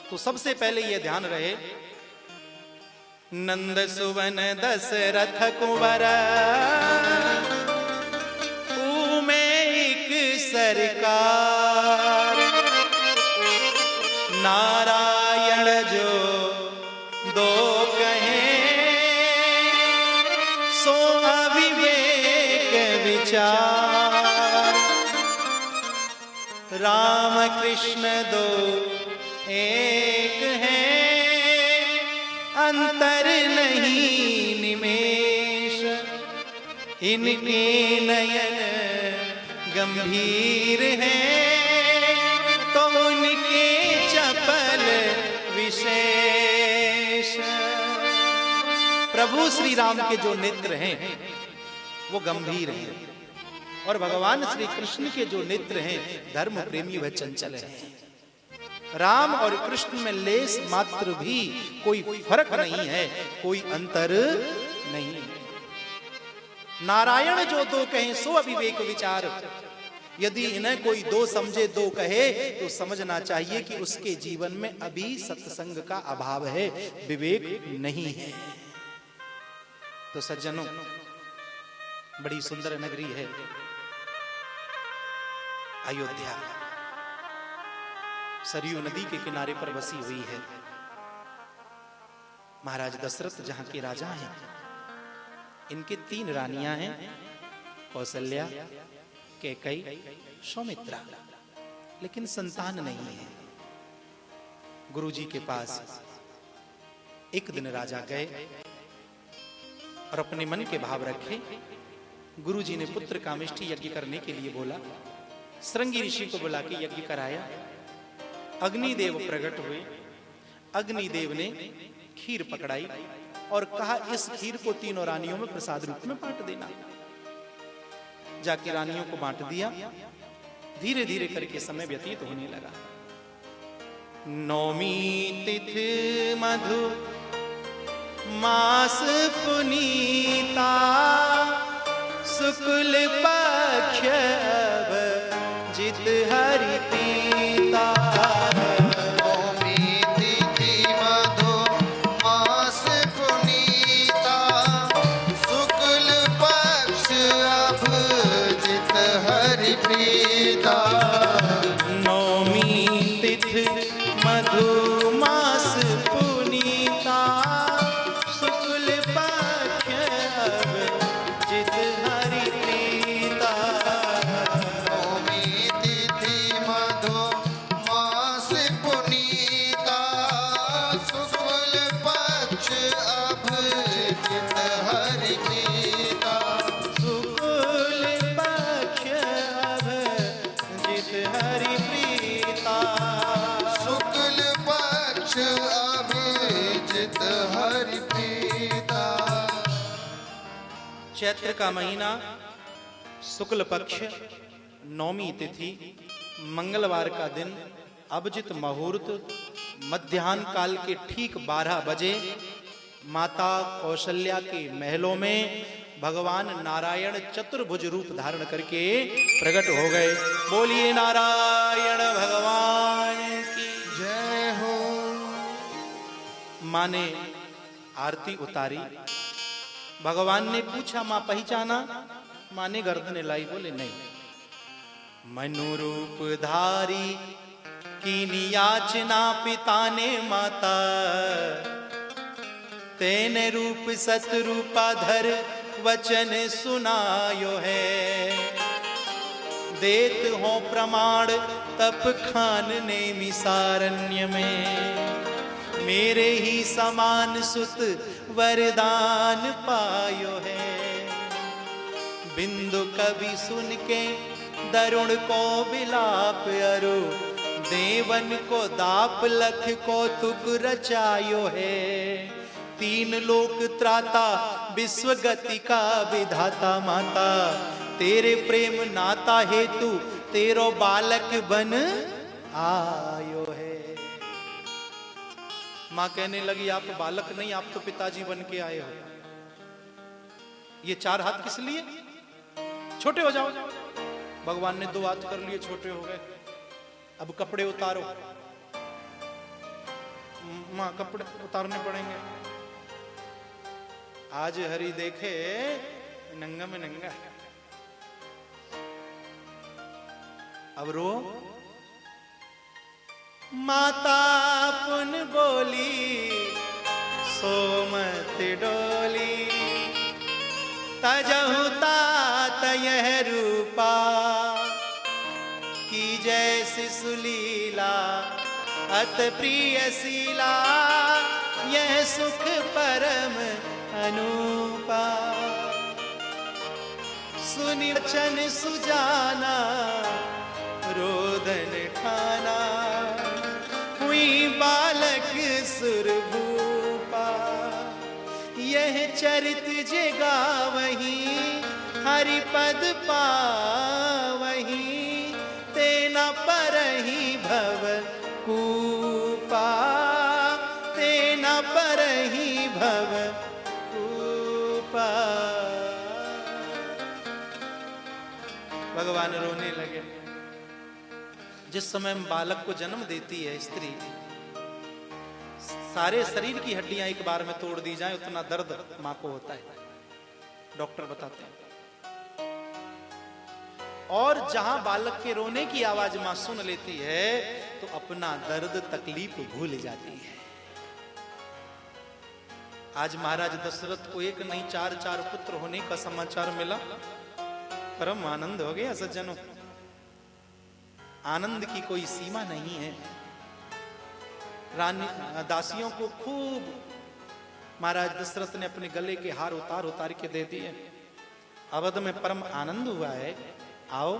तो सबसे पहले यह ध्यान रहे, नंद सुवन दशरथ कुंवर ऊमे एक सरकार, नारायण जो दो कहे सो अविवेक विचार, राम कृष्ण दो एक है अंतर नहीं निमेष, इनके नयन गंभीर हैं तो उनके चपल विशेष। प्रभु श्री राम के जो नेत्र हैं वो गंभीर हैं और भगवान श्री कृष्ण के जो नेत्र हैं धर्म प्रेमी व चंचल हैं। राम और कृष्ण में लेस मात्र भी कोई फर्क नहीं है, कोई अंतर नहीं। नारायण जो दो कहें सो अविवेक विचार, यदि इन्हें कोई दो समझे दो कहे तो समझना चाहिए कि उसके जीवन में अभी सत्संग का अभाव है, विवेक नहीं है। तो सज्जनों, बड़ी सुंदर नगरी है अयोध्या, सरयू नदी के किनारे पर बसी हुई है। महाराज दशरथ जहां के राजा हैं, इनके 3 रानियां हैं, कौशल्या, कैकई, सौमित्रा, लेकिन संतान नहीं है। गुरुजी के पास एक दिन राजा गए और अपने मन के भाव रखे। गुरुजी ने पुत्र कामिष्ठी यज्ञ करने के लिए बोला, श्रृंगी ऋषि को बुला के यज्ञ कराया। अग्निदेव प्रकट हुए, अग्निदेव ने खीर पकड़ाई और कहा इस खीर को 3 रानियों में प्रसाद रूप में बांट देना। जाके रानियों को बांट दिया। धीरे धीरे करके समय व्यतीत होने लगा। नौमी तिथि मधु मास पुनीता, शुक्ल पक्ष अब जित हरि पीता। चैत्र का महीना, शुक्ल पक्ष, नौमी तिथि, मंगलवार का दिन, अभिजित मुहूर्त, मध्याह्न काल के ठीक 12 बजे माता कौशल्या के महलों में भगवान नारायण चतुर्भुज रूप धारण करके प्रकट हो गए। बोलिए नारायण भगवान की जय हो। मां ने आरती उतारी। भगवान ने पूछा, मां पहचाना? मां ने गर्दन लाई, बोले नहीं। मनु रूप धारी कीनी याचना पिता ने माता, तेने रूप सतरूपा धर वचन सुनायो है। देत हो प्रमाण तप खान ने मिसारण्य में, मेरे ही समान सुत वरदान पायो है। बिंदु कवि सुन के दरुण को विलाप अरु, देवन को दाप लख को तुक रचायो है। 3 लोक त्राता विश्व गति का विधाता माता, तेरे प्रेम नाता हेतु तेरो बालक बन आयो है। मां कहने लगी, आप बालक नहीं, आप तो पिताजी बन के आए हो। ये 4 हाथ किस लिए? छोटे हो जाओ। भगवान ने 2 हाथ कर लिए, छोटे हो गए। अब कपड़े उतारो। माँ कपड़े उतारने पड़ेंगे। आज हरि देखे नंगा में नंगा। अब रो। माता पुन बोली सोमत डोली, तजहु तात यह रूपा, की जैसी सुलीला अत प्रिय सीला, यह सुख परम अनूपा। सुनि वचन सुजाना रोदन ठाना, हुई बालक सुरभूपा। यह चरित जगा वही हरिपद पावही, तेना परहि भव कूपा, तेना परहि भव कूपा। भगवान रोने लगे। जिस समय बालक को जन्म देती है स्त्री, सारे शरीर की हड्डियां एक बार में तोड़ दी जाए उतना दर्द मां को होता है, डॉक्टर बताते हैं। और जहां बालक के रोने की आवाज मां सुन लेती है तो अपना दर्द तकलीफ भूल जाती है। आज महाराज दशरथ को एक नहीं चार पुत्र होने का समाचार मिला। परम आनंद हो गया सज्जनों। आनंद की कोई सीमा नहीं है। रानी दासियों को खूब महाराज दशरथ ने अपने गले के हार उतार के दे दिए। अवध में परम आनंद हुआ है। आओ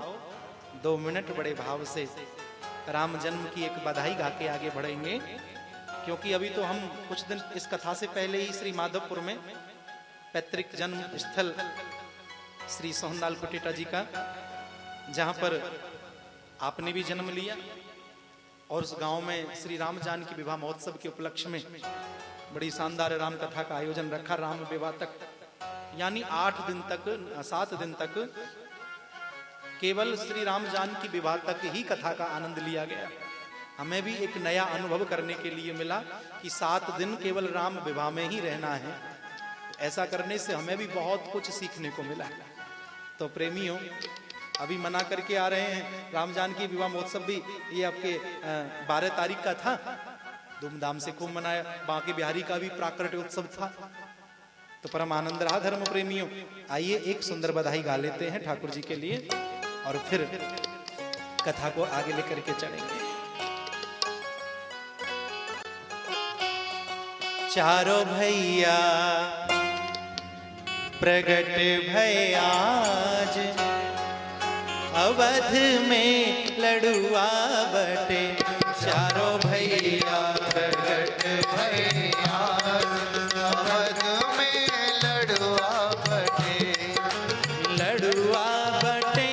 2 मिनट बड़े भाव से राम जन्म की एक बधाई गा के आगे बढ़ेंगे, क्योंकि अभी तो हम कुछ दिन इस कथा से पहले ही श्री माधवपुर में पैतृक जन्म स्थल श्री सोहनलाल कुटेटा जी का, जहां पर आपने भी जन्म लिया, और उस गांव में श्री राम जानकी विवाह महोत्सव के उपलक्ष्य में बड़ी शानदार राम कथा का आयोजन रखा। राम विवाह तक यानी 7 दिन तक केवल श्री राम जानकी विवाह तक ही कथा का आनंद लिया गया। हमें भी एक नया अनुभव करने के लिए मिला कि 7 दिन केवल राम विवाह में ही रहना है। ऐसा करने से हमें भी बहुत कुछ सीखने को मिला। तो प्रेमियों, अभी मना करके आ रहे हैं। राम जानकी विवाह महोत्सव भी ये आपके 12 तारीख का था, धूमधाम से खूब मनाया। बांके बिहारी का भी प्राकट्य उत्सव था, तो परम आनंद रहा। धर्म प्रेमियों, आइए एक सुंदर बधाई गा लेते हैं ठाकुर जी के लिए, और फिर कथा को आगे लेकर के चलेंगे। चारों भैया प्रगट भय आज, अवध में लड़ुआ बटे। चारों भैया प्रगट भय आज, अवध में लड़ुआ बटे। लड़ुआ बटे,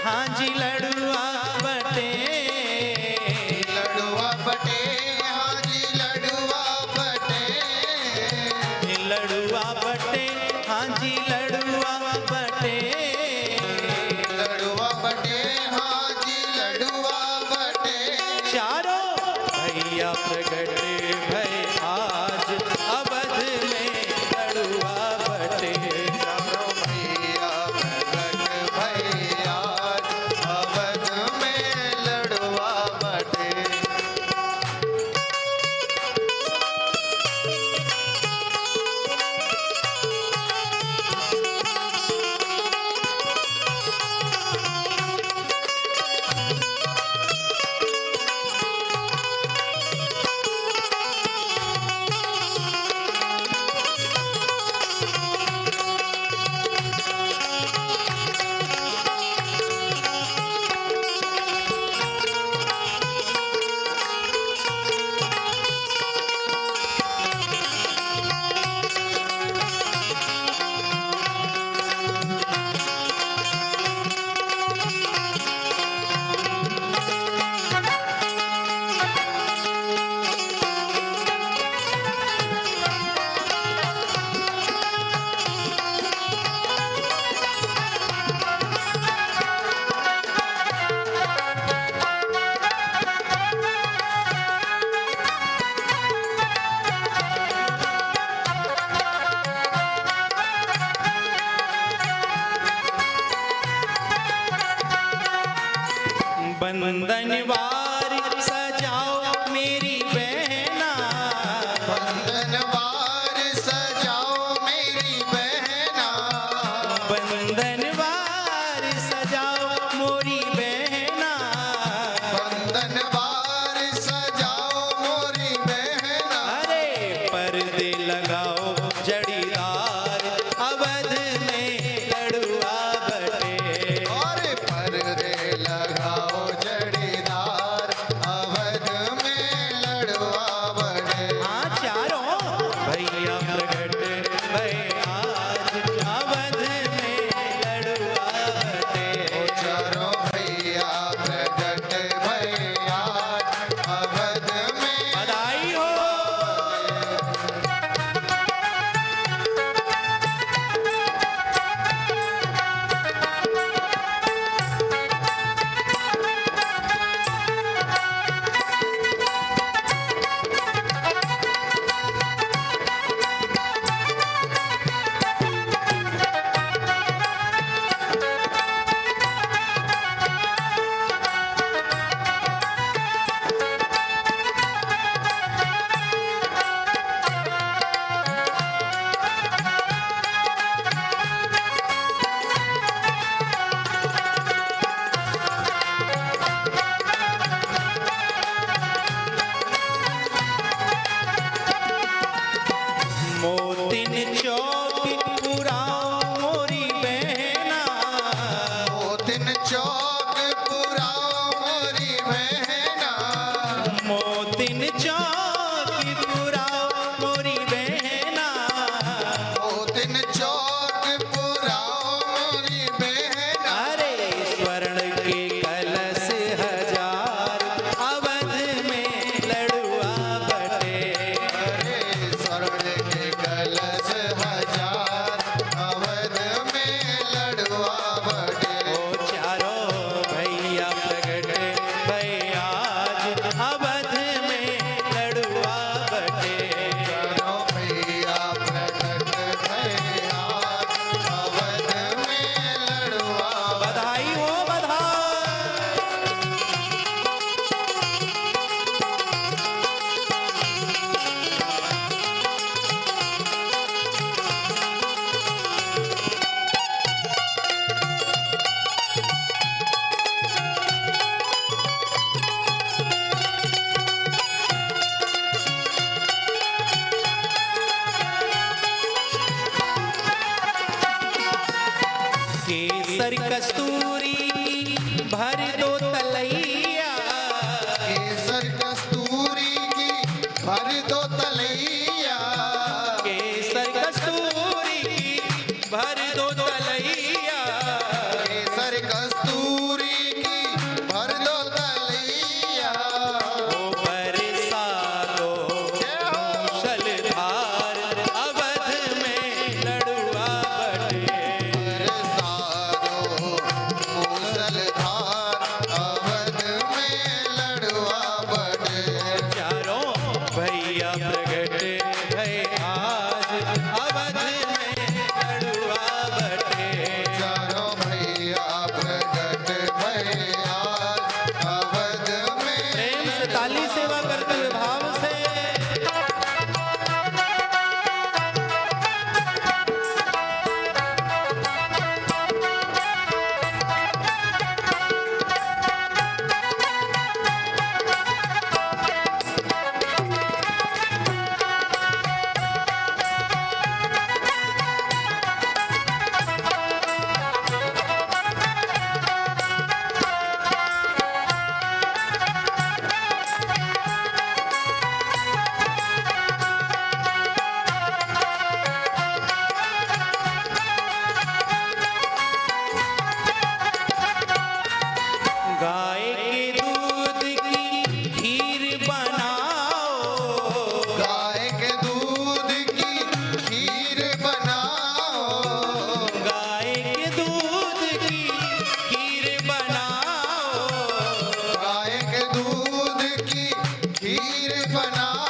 हाँ जी लड़ुआ बटे। लड़ुआ बटे, हाँ जी लड़ुआ बटे। लड़ुआ बटे, हाँ जी लड़ुआ बटे। लड़ुआ बटे, हाँ जी लड़ुआ बटे। चारों भैया प्रगट भय आज, अवध में लड़ुआ बटे। चारों भैया प्रगट भय आज, अवध में लड़ुआ बटे। चौक पुराओ मोरी बहना, ओ दिन चौक पुराओ मोरी बहना। अरे स्वर्ण के कलश हजार अवध में लड़ुआ बटे, अरे स्वर्ण के कलश हजार अवध में लड़वा बटे। ओ चारों भैया प्रगट भई आज अवध में लड़ुआ बटे। चारों भैया प्रकट भये आज अवध में लड़वा बटे। बधाई हो बधाई। केसर कस्तूरी की भर दो तलैया, केसर कस्तूरी की भर दो तलैया। केसर कस्तूरी की भर दो तलैया, केसर कस्तूरी की भर दो तलैया। ओ बरसा दो मूषलधार अवध में लड़ुआ बटे। बरसारो मूसलधार अवध में लड़वा बटे। चारों भैया प्रगट भय आज अवध में लड़ुआ बटे। चारों भैया प्रकट भये आज अवध में। प्रेम से ताली सेवा करते हुए भाव से गाय के दूध की खीर बनाओ, गाय के दूध की खीर बनाओ। गाय के दूध की खीर बनाओ। गाय के दूध की खीर बनाओ।